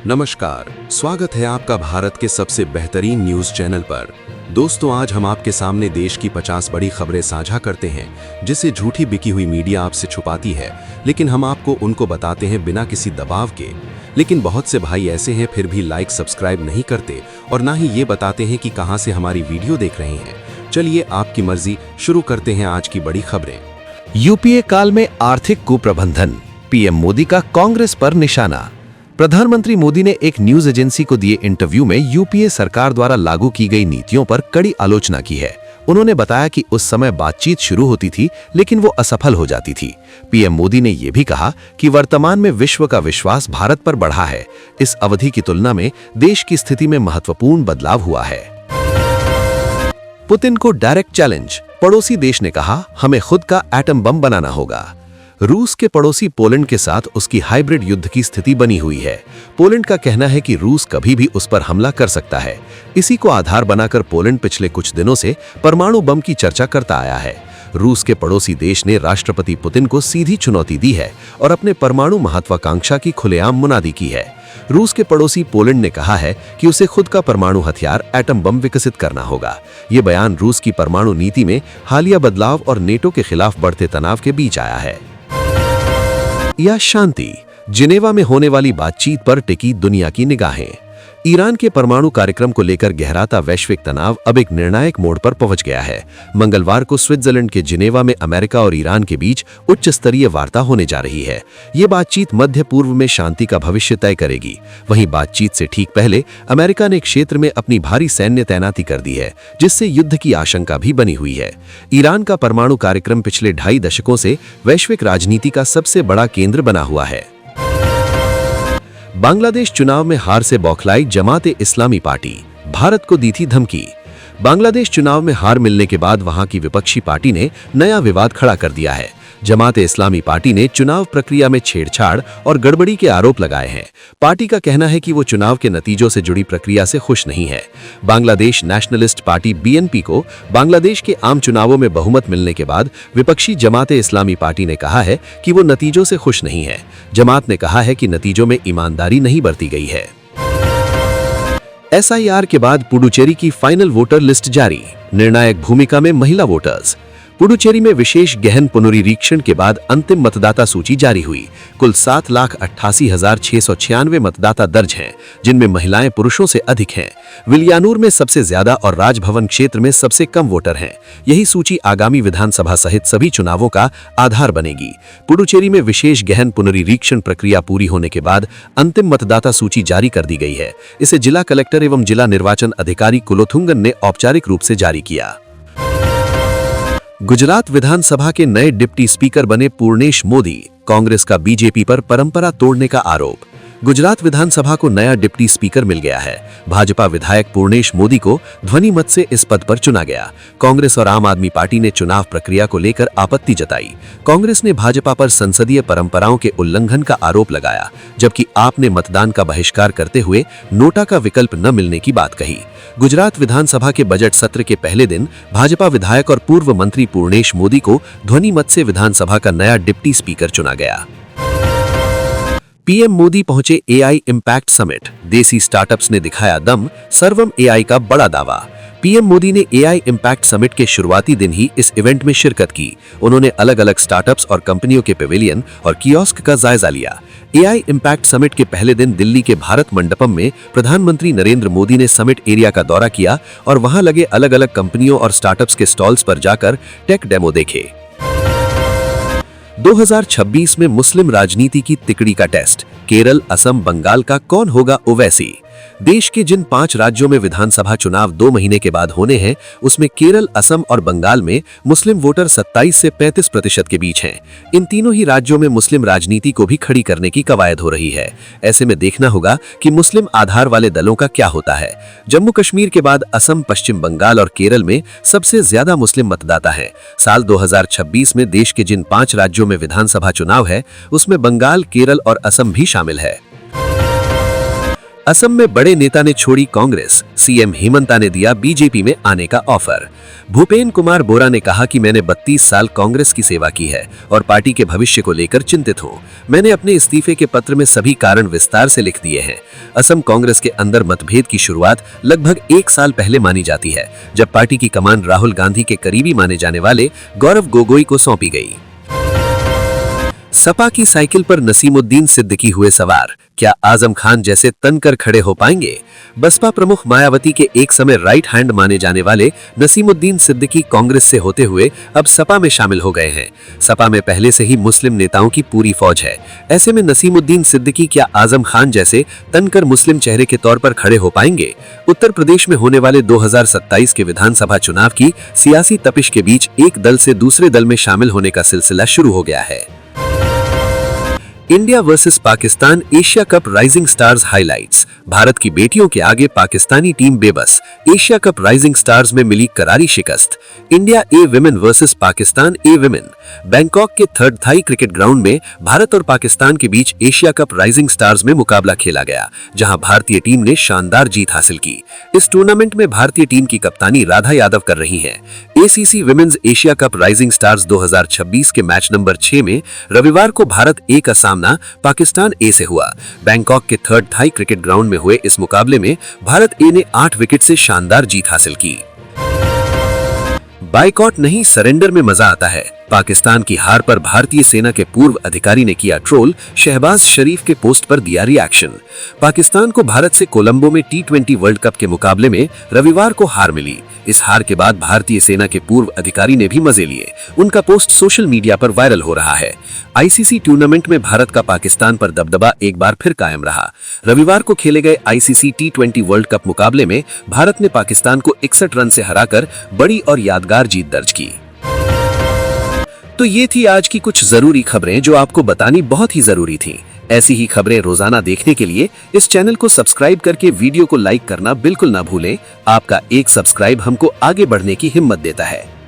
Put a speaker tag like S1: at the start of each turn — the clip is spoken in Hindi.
S1: नमस्कार, स्वागत है आपका भारत के सबसे बेहतरीन न्यूज चैनल पर। दोस्तों, आज हम आपके सामने देश की 50 बड़ी खबरें साझा करते हैं जिसे झूठी बिकी हुई मीडिया आपसे छुपाती है, लेकिन हम आपको उनको बताते हैं बिना किसी दबाव के। लेकिन बहुत से भाई ऐसे हैं फिर भी लाइक सब्सक्राइब नहीं करते और ना ही ये बताते हैं कि कहां से हमारी वीडियो देख रहे हैं। चलिए आपकी मर्जी, शुरू करते हैं आज की बड़ी खबरें।
S2: यूपीए काल में आर्थिक कुप्रबंधन, पीएम मोदी का कांग्रेस पर निशाना। प्रधानमंत्री मोदी ने एक न्यूज एजेंसी को दिए इंटरव्यू में यूपीए सरकार द्वारा लागू की गई नीतियों पर कड़ी आलोचना की है। उन्होंने बताया कि उस समय बातचीत शुरू होती थी लेकिन वो असफल हो जाती थी। पीएम मोदी ने यह भी कहा कि वर्तमान में विश्व का विश्वास भारत पर बढ़ा है। इस अवधि की तुलना में देश की स्थिति में महत्वपूर्ण बदलाव हुआ है। पुतिन को डायरेक्ट चैलेंज, पड़ोसी देश ने कहा हमें खुद का एटम बम बनाना होगा। रूस के पड़ोसी पोलैंड के साथ उसकी हाइब्रिड युद्ध की स्थिति बनी हुई है। पोलैंड का कहना है कि रूस कभी भी उस पर हमला कर सकता है। इसी को आधार बनाकर पोलैंड पिछले कुछ दिनों से परमाणु बम की चर्चा करता आया है। रूस के पड़ोसी देश ने राष्ट्रपति पुतिन को सीधी चुनौती दी है और अपने परमाणु महत्वाकांक्षा की खुलेआम मुनादी की है। रूस के पड़ोसी पोलैंड ने कहा है कि उसे खुद का परमाणु हथियार एटम बम विकसित करना होगा। ये बयान रूस की परमाणु नीति में हालिया बदलाव और नेटो के खिलाफ बढ़ते तनाव के बीच आया है। या शांति, जिनेवा में होने वाली बातचीत पर टिकी दुनिया की निगाहें। ईरान के परमाणु कार्यक्रम को लेकर गहराता वैश्विक तनाव अब एक निर्णायक मोड़ पर पहुंच गया है। मंगलवार को स्विट्जरलैंड के जिनेवा में अमेरिका और ईरान के बीच उच्च स्तरीय वार्ता होने जा रही है। ये बातचीत मध्य पूर्व में शांति का भविष्य तय करेगी। वहीं बातचीत से ठीक पहले अमेरिका ने क्षेत्र में अपनी भारी सैन्य तैनाती कर दी है, जिससे युद्ध की आशंका भी बनी हुई है। ईरान का परमाणु कार्यक्रम पिछले 2.5 दशकों से वैश्विक राजनीति का सबसे बड़ा केंद्र बना हुआ है। बांग्लादेश चुनाव में हार से बौखलाई जमात-ए-इस्लामी पार्टी, भारत को दी थी धमकी। बांग्लादेश चुनाव में हार मिलने के बाद वहां की विपक्षी पार्टी ने नया विवाद खड़ा कर दिया है। जमात-ए-इस्लामी पार्टी ने चुनाव प्रक्रिया में छेड़छाड़ और गड़बड़ी के आरोप लगाए हैं। पार्टी का कहना है कि वो चुनाव के नतीजों से जुड़ी प्रक्रिया से खुश नहीं है। बांग्लादेश नेशनलिस्ट पार्टी बीएनपी को बांग्लादेश के आम चुनावों में बहुमत मिलने के बाद विपक्षी जमात-ए-इस्लामी पार्टी ने कहा है कि वो नतीजों से खुश नहीं है। जमात ने कहा है कि नतीजों में ईमानदारी नहीं बरती गई है। एसआईआर के बाद पुडुचेरी की फाइनल वोटर लिस्ट जारी, निर्णायक भूमिका में महिला वोटर्स। पुडुचेरी में विशेष गहन पुनरीक्षण के बाद अंतिम मतदाता सूची जारी हुई। कुल 7,88,696 मतदाता दर्ज हैं, जिनमें महिलाएं पुरुषों से अधिक हैं। विलियानूर में सबसे ज्यादा और राजभवन क्षेत्र में सबसे कम वोटर हैं। यही सूची आगामी विधानसभा सहित सभी चुनावों का आधार बनेगी। पुडुचेरी में विशेष गहन पुनरीक्षण प्रक्रिया पूरी होने के बाद अंतिम मतदाता सूची जारी कर दी गई है। इसे जिला कलेक्टर एवं जिला निर्वाचन अधिकारी कुलोथुंगन ने औपचारिक रूप से जारी किया। गुजरात विधानसभा के नए डिप्टी स्पीकर बने पूर्णेश मोदी, कांग्रेस का बीजेपी पर परंपरा तोड़ने का आरोप। गुजरात विधानसभा को नया डिप्टी स्पीकर मिल गया है। भाजपा विधायक पूर्णेश मोदी को ध्वनि मत से इस पद पर चुना गया। कांग्रेस और आम आदमी पार्टी ने चुनाव प्रक्रिया को लेकर आपत्ति जताई। कांग्रेस ने भाजपा पर संसदीय परंपराओं के उल्लंघन का आरोप लगाया, जबकि आप ने मतदान का बहिष्कार करते हुए नोटा का विकल्प न मिलने की बात कही। गुजरात विधानसभा के बजट सत्र के पहले दिन भाजपा विधायक और पूर्व मंत्री पूर्णेश मोदी को ध्वनि मत से विधानसभा का नया डिप्टी स्पीकर चुना गया। पीएम मोदी पहुंचे एआई इम्पैक्ट समिट, देसी स्टार्टअप्स ने दिखाया दम, सर्वम एआई का बड़ा दावा। पीएम मोदी ने एआई इम्पैक्ट समिट के शुरुआती दिन ही इस इवेंट में शिरकत की। उन्होंने अलग अलग स्टार्टअप्स और कंपनियों के पेविलियन और कियोस्क का जायजा लिया। एआई इम्पैक्ट समिट के पहले दिन दिल्ली के भारत मंडपम में प्रधानमंत्री नरेंद्र मोदी ने समिट एरिया का दौरा किया और वहां लगे अलग अलग कंपनियों और स्टार्टअप्स के स्टॉल्स पर जाकर टेक डेमो देखे। 2026 में मुस्लिम राजनीति की तिकड़ी का टेस्ट, केरल, असम, बंगाल का कौन होगा ओवैसी। देश के जिन 5 राज्यों में विधानसभा चुनाव 2 महीने के बाद होने हैं, उसमें केरल, असम और बंगाल में मुस्लिम वोटर 27 से 35% के बीच हैं। इन तीनों ही राज्यों में मुस्लिम राजनीति को भी खड़ी करने की कवायद हो रही है। ऐसे में देखना होगा कि मुस्लिम आधार वाले दलों का क्या होता है। जम्मू कश्मीर के बाद असम, पश्चिम बंगाल और केरल में सबसे ज्यादा मुस्लिम मतदाता हैं। साल 2026 में देश के जिन 5 राज्यों में विधानसभा चुनाव है, उसमें बंगाल, केरल और असम भी शामिल है। असम में बड़े नेता ने छोड़ी कांग्रेस, सीएम हेमंता ने दिया बीजेपी में आने का ऑफर। भूपेन कुमार बोरा ने कहा कि मैंने 32 साल कांग्रेस की सेवा की है और पार्टी के भविष्य को लेकर चिंतित हूं। मैंने अपने इस्तीफे के पत्र में सभी कारण विस्तार से लिख दिए हैं। असम कांग्रेस के अंदर मतभेद की शुरुआत लगभग 1 साल पहले मानी जाती है, जब पार्टी की कमान राहुल गांधी के करीबी माने जाने वाले गौरव गोगोई को सौंपी गई। सपा की साइकिल पर नसीमुद्दीन सिद्दीकी हुए सवार, क्या आजम खान जैसे तनकर खड़े हो पाएंगे? बसपा प्रमुख मायावती के एक समय राइट हैंड माने जाने वाले नसीमुद्दीन सिद्दीकी कांग्रेस से होते हुए अब सपा में शामिल हो गए हैं। सपा में पहले से ही मुस्लिम नेताओं की पूरी फौज है। ऐसे में नसीमुद्दीन सिद्दीकी क्या आजम खान जैसे तनकर मुस्लिम चेहरे के तौर पर खड़े हो पाएंगे? उत्तर प्रदेश में होने वाले 2027 के विधानसभा चुनाव की सियासी तपिश के बीच एक दल से दूसरे दल में शामिल होने का सिलसिला शुरू हो गया है। India versus Pakistan Asia cup rising stars highlights. Bharat की बेटियों के आगे पाकिस्तानी टीम बेबस, एशिया कप राइजिंग स्टार्स में मिली करारी शिकस्त। इंडिया ए विमेन वर्सेस पाकिस्तान ए विमेन। बैंकॉक के थर्ड थाई क्रिकेट ग्राउंड में भारत और पाकिस्तान के बीच एशिया कप राइजिंग स्टार्स में मुकाबला खेला गया, जहां भारतीय टीम ने शानदार जीत हासिल की। इस टूर्नामेंट में भारतीय टीम की कप्तानी राधा यादव कर रही हैं। ACC women's Asia cup rising stars 2026 के मैच नंबर 6 में रविवार को भारत ए का सामना पाकिस्तान ए से हुआ। बैंकॉक के थर्ड थाई क्रिकेट ग्राउंड में हुए इस मुकाबले में भारत ए ने 8 विकेट से शानदार जीत हासिल की। बाइकॉट नहीं सरेंडर में मजा आता है। पाकिस्तान की हार पर भारतीय सेना के पूर्व अधिकारी ने किया ट्रोल, शहबाज शरीफ के पोस्ट पर दिया रिएक्शन। पाकिस्तान को भारत से कोलंबो में T20 वर्ल्ड कप के मुकाबले में रविवार को हार मिली। इस हार के बाद भारतीय सेना के पूर्व अधिकारी ने भी मजे लिए। उनका पोस्ट सोशल मीडिया पर वायरल हो रहा है। आईसीसी टूर्नामेंट में भारत का पाकिस्तान पर दबदबा एक बार फिर कायम रहा। रविवार को खेले गए आईसीसी T20 वर्ल्ड कप मुकाबले में भारत ने पाकिस्तान को 61 रन से हराकर बड़ी और यादगार जीत दर्ज की। तो ये थी आज की कुछ जरूरी खबरें जो आपको बतानी बहुत ही जरूरी थी। ऐसी ही खबरें रोजाना देखने के लिए इस चैनल को सब्सक्राइब करके वीडियो को लाइक करना बिल्कुल ना भूलें। आपका एक सब्सक्राइब हमको आगे बढ़ने की हिम्मत देता है।